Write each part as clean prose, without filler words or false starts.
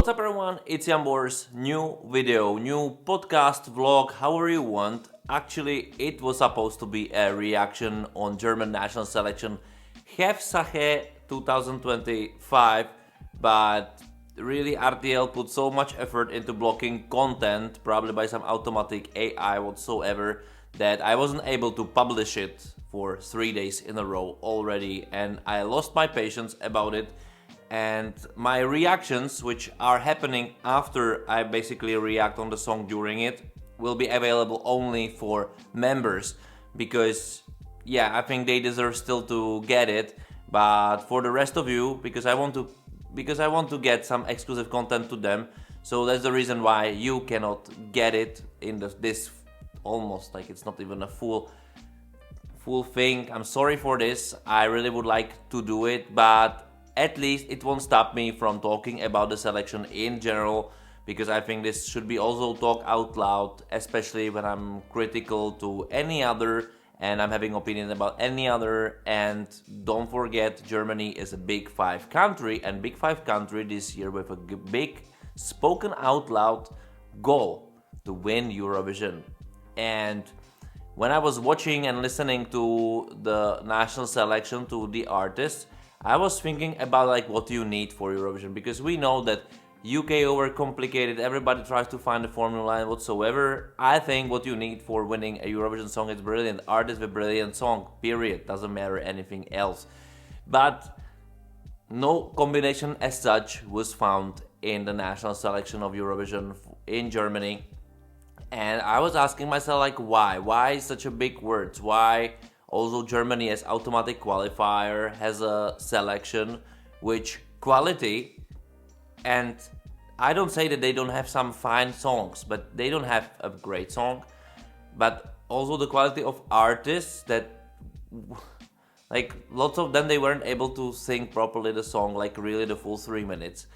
What's up everyone, it's Jambors, new video, new podcast, vlog, however you want. Actually, it was supposed to be a reaction on German national selection Chefsache 2025, but really RTL put so much effort into blocking content, probably by some automatic AI whatsoever, that I wasn't able to publish it for 3 days in a row already, and I lost my patience about it. And my reactions, which are happening after I basically react on the song during it, will be available only for members, because I think they deserve still to get it. But for the rest of you, because I want to get some exclusive content to them, so that's the reason why you cannot get it in this almost like it's not even a full thing. I'm sorry for this. I really would like to do it, but at least it won't stop me from talking about the selection in general, because I think this should be also talked out loud, especially when I'm critical to any other and I'm having opinions about any other. And don't forget, Germany is a Big Five country, and Big Five country this year with a big spoken out loud goal to win Eurovision. And when I was watching and listening to the national selection, to the artists, I was thinking about like what you need for Eurovision, because we know that UK overcomplicated, everybody tries to find the formula and whatsoever. I think what you need for winning a Eurovision song is brilliant artist with brilliant song, period. Doesn't matter anything else. But no combination as such was found in the national selection of Eurovision in Germany. And I was asking myself, like, why such a big words? Why also Germany as automatic qualifier has a selection which quality, and I don't say that they don't have some fine songs, but they don't have a great song, but also the quality of artists that like lots of them, they weren't able to sing properly the song, like really the full 3 minutes.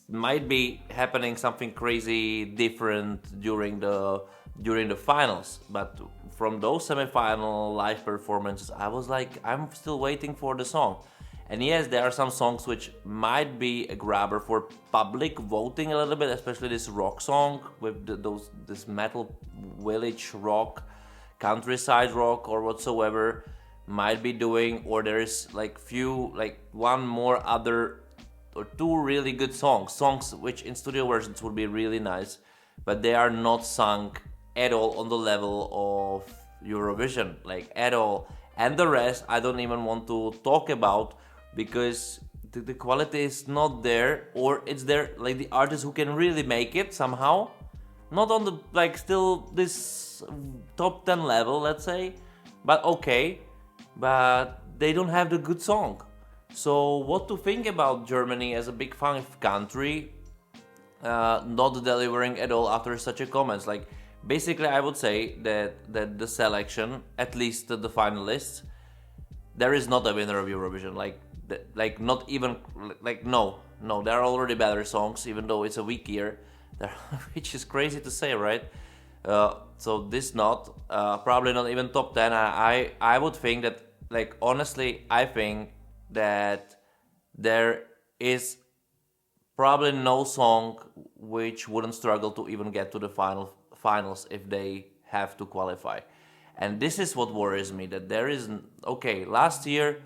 Might be happening something crazy different during the finals, but from those semifinal live performances, I was like, I'm still waiting for the song. And yes, there are some songs which might be a grabber for public voting a little bit, especially this rock song with this metal village rock, countryside rock or whatsoever might be doing, or there's like one more other or two really good songs which in studio versions would be really nice, but they are not sung at all on the level of Eurovision, like at all. And the rest I don't even want to talk about, because the quality is not there, or it's there like the artists who can really make it somehow, not on the like still this top 10 level, let's say, but okay, but they don't have the good song. So what to think about Germany as a Big Five country not delivering at all after such a comments? Like, basically I would say that the selection, at least the finalists, there is not a winner of Eurovision. Like not even like no, there are already better songs, even though it's a weak year, which is crazy to say, right? So this not probably not even top 10. I would think that, like, honestly, I think that there is probably no song which wouldn't struggle to even get to the finals if they have to qualify. And this is what worries me, that there is, okay, last year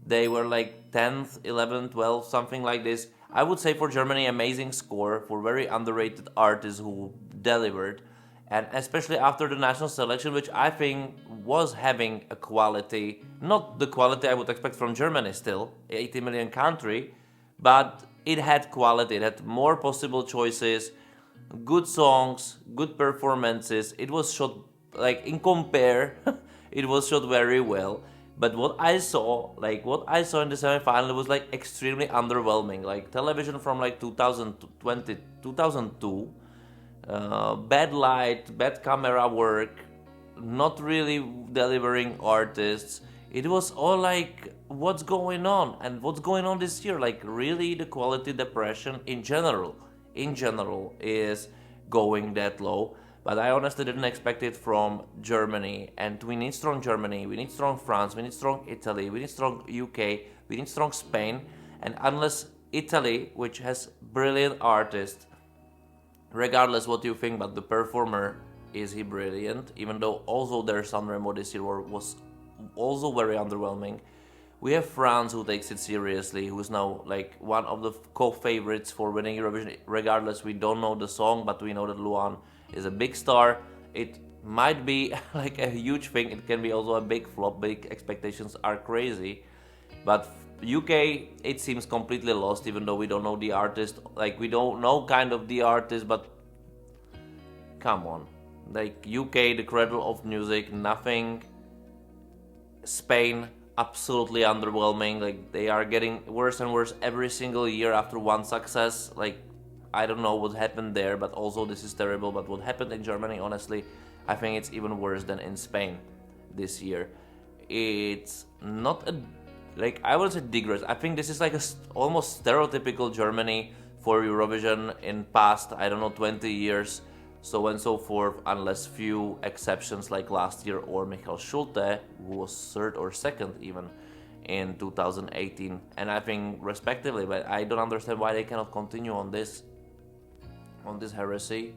they were like 10th, 11th, 12th, something like this. I would say for Germany, amazing score for very underrated artists who delivered. And especially after the national selection, which I think was having a quality, not the quality I would expect from Germany still, 80 million country, but it had quality, it had more possible choices, good songs, good performances. It was shot, like in compare, it was shot very well. But what I saw in the semifinal was like extremely underwhelming. Like television from like 2020, 2002, bad light, bad camera work, not really delivering artists. It was all like, what's going on? And what's going on this year? Like, really, the quality depression in general is going that low. But I honestly didn't expect it from Germany. And we need strong Germany, we need strong France, we need strong Italy, we need strong UK, we need strong Spain. And unless Italy, which has brilliant artists, regardless what you think, but the performer, is he brilliant, even though also their Sanremo this year was also very underwhelming. We have France, who takes it seriously, who is now like one of the co-favorites for winning Eurovision. Regardless, we don't know the song, but we know that Luan is a big star. It might be like a huge thing. It can be also a big flop. Big expectations are crazy. But UK, it seems completely lost, even though we don't know the artist. Like, we don't know kind of the artist, but come on. Like, UK, the cradle of music, nothing. Spain, absolutely underwhelming. Like, they are getting worse and worse every single year after one success. Like, I don't know what happened there, but also this is terrible. But what happened in Germany, honestly, I think it's even worse than in Spain this year. It's not a, like, I would say digress. I think this is like a almost stereotypical Germany for Eurovision in past, I don't know, 20 years, so and so forth, unless few exceptions like last year or Michael Schulte, who was third or second even in 2018, and I think respectively. But I don't understand why they cannot continue on this heresy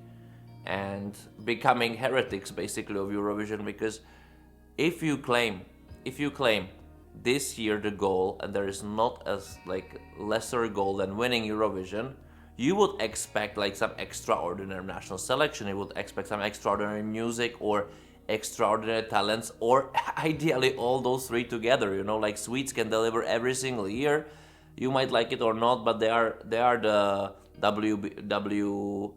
and becoming heretics basically of Eurovision. Because if you claim this year the goal, and there is not as like lesser goal than winning Eurovision, you would expect like some extraordinary national selection, you would expect some extraordinary music or extraordinary talents, or ideally all those three together, you know, like Swedes can deliver every single year. You might like it or not, but they are the WBM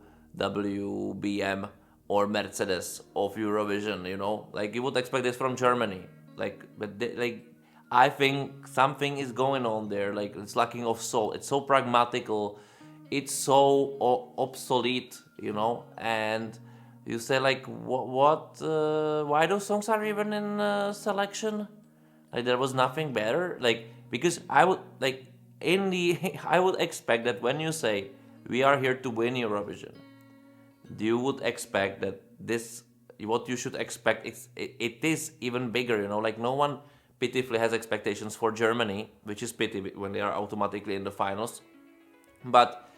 or Mercedes of Eurovision, you know, like you would expect this from Germany. I think something is going on there. Like, it's lacking of soul. It's so pragmatical. It's so obsolete, you know. And you say like, what? Why those songs are even in selection? Like, there was nothing better. Like, because I would like I would expect that when you say we are here to win Eurovision, you would expect that this, what you should expect, it is even bigger, you know. Like, no one pitifully has expectations for Germany, which is pity when they are automatically in the finals. But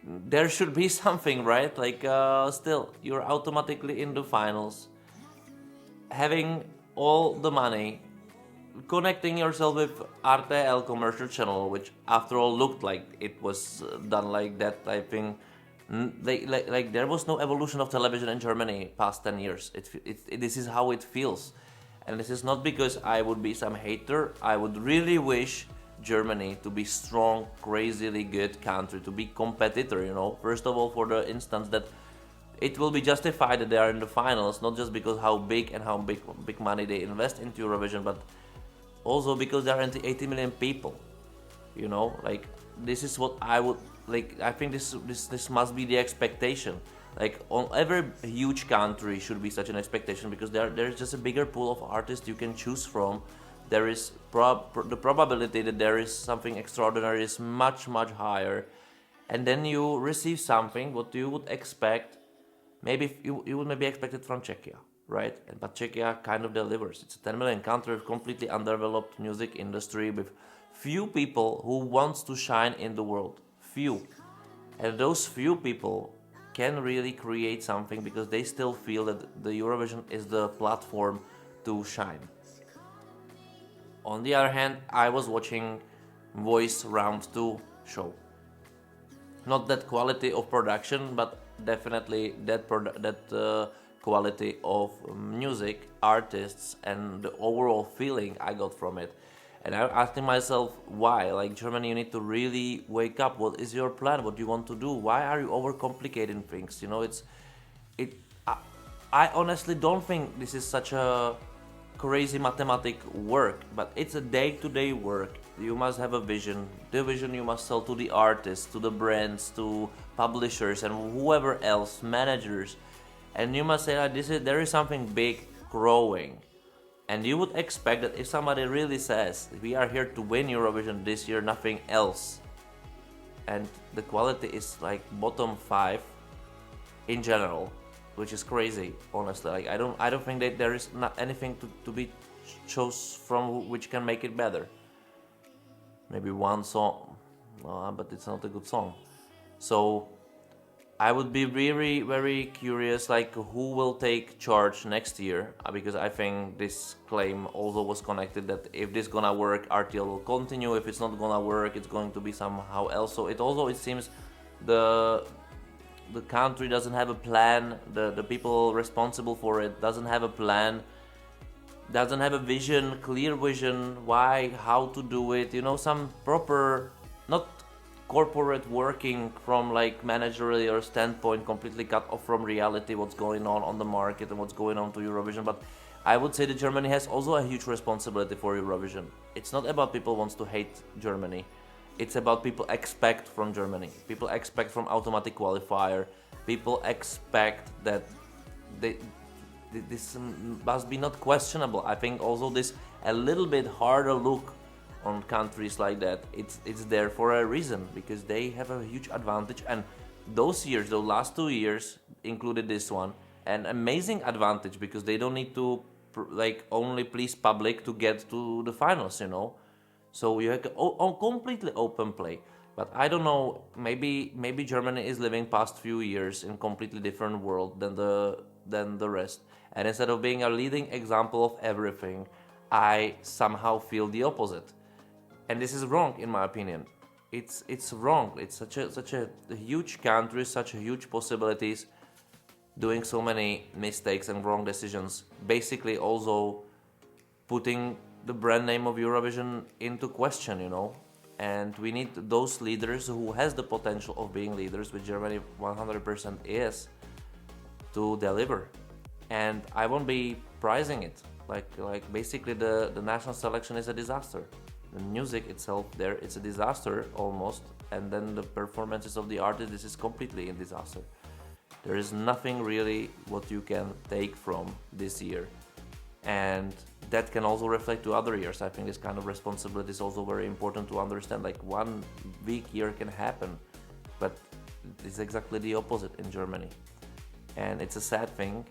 there should be something, right? Like, still, you're automatically in the finals, having all the money, connecting yourself with RTL commercial channel, which after all looked like it was done like that. I think there was no evolution of television in Germany past 10 years. This is how it feels. And this is not because I would be some hater. I would really wish Germany to be strong, crazily good country, to be competitor, you know. First of all, for the instance that it will be justified that they are in the finals, not just because how big money they invest into Eurovision, but also because there are 80 million people, you know. Like, this is what I would like. I think this must be the expectation. Like, on every huge country should be such an expectation, because there is just a bigger pool of artists you can choose from. There is the probability that there is something extraordinary is much higher, and then you receive something what you would expect. Maybe you would maybe expect it from Czechia, right? But Czechia kind of delivers. It's a 10 million country with completely undeveloped music industry, with few people who wants to shine in the world. Few. And those few people can really create something, because they still feel that the Eurovision is the platform to shine. On the other hand, I was watching Voice Round 2 show. Not that quality of production, but definitely that quality of music, artists, and the overall feeling I got from it. And I'm asking myself, why? Like, Germany, you need to really wake up. What is your plan? What do you want to do? Why are you overcomplicating things? You know, I honestly don't think this is such a crazy mathematic work, but it's a day-to-day work. You must have a vision. The vision you must sell to the artists, to the brands, to publishers, and whoever else, managers. And you must say that there is something big growing. And you would expect that if somebody really says, we are here to win Eurovision this year, nothing else, and the quality is like bottom 5 in general, which is crazy, honestly. Like, I don't think that there is not anything to be chose from which can make it better. Maybe one song, but it's not a good song. So I would be very, very curious, like who will take charge next year, because I think this claim also was connected that if this gonna work, RTL will continue. If it's not gonna work, it's going to be somehow else. So it seems the country doesn't have a plan. The people responsible for it doesn't have a plan, doesn't have a vision, clear vision, why, how to do it. Some proper, not corporate working from like managerial standpoint, completely cut off from reality, what's going on the market and what's going on to Eurovision. But I would say that Germany has also a huge responsibility for Eurovision. It's not about people wants to hate Germany. It's about people expect from Germany. People expect from automatic qualifier. People expect that this must be not questionable. I think also this a little bit harder look on countries like that, it's there for a reason, because they have a huge advantage, and those years, the last 2 years included this one, an amazing advantage, because they don't need to like only please public to get to the finals, so you have completely open play. But I don't know, maybe Germany is living past few years in completely different world than the rest, and instead of being a leading example of everything, I somehow feel the opposite. And this is wrong, in my opinion. It's wrong. It's such a huge country, such a huge possibilities, doing so many mistakes and wrong decisions. Basically, also putting the brand name of Eurovision into question, And we need those leaders who has the potential of being leaders, which Germany 100% is, to deliver. And I won't be prizing it. Like basically the national selection is a disaster. The music itself there, it's a disaster almost, and then the performances of the artists, this is completely a disaster. There is nothing really what you can take from this year, and that can also reflect to other years. I think this kind of responsibility is also very important to understand. Like 1 weak year can happen, but it's exactly the opposite in Germany, and it's a sad thing.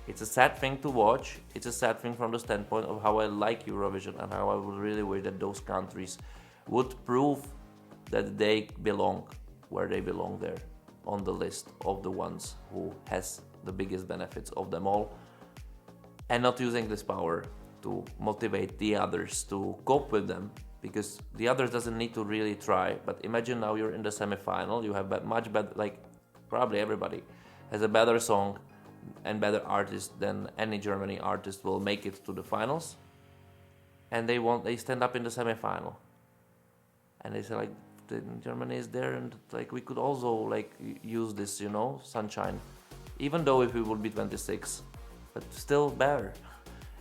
It's a sad thing to watch. It's a sad thing from the standpoint of how I like Eurovision and how I would really wish that those countries would prove that they belong where they belong there on the list of the ones who has the biggest benefits of them all, and not using this power to motivate the others to cope with them, because the others doesn't need to really try. But imagine now you're in the semifinal, you have much better, like probably everybody has a better song and better artist than any Germany artist will make it to the finals, and they stand up in the semifinal, and they say like Germany is there, and like we could also like use this, sunshine, even though if we would be 26, but still better.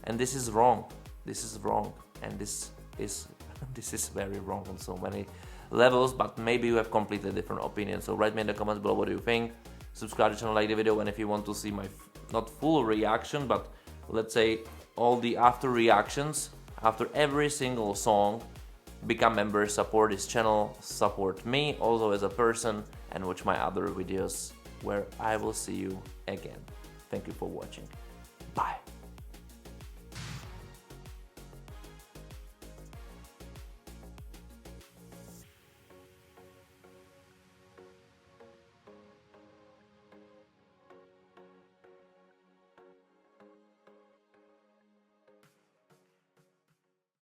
And this is wrong, and this is very wrong on so many levels. But maybe you have completely different opinions, so write me in the comments below what do you think. Subscribe to the channel, like the video, and if you want to see my not full reaction, but let's say all the after reactions after every single song, become members, support this channel, support me also as a person, and watch my other videos where I will see you again. Thank you for watching. Bye.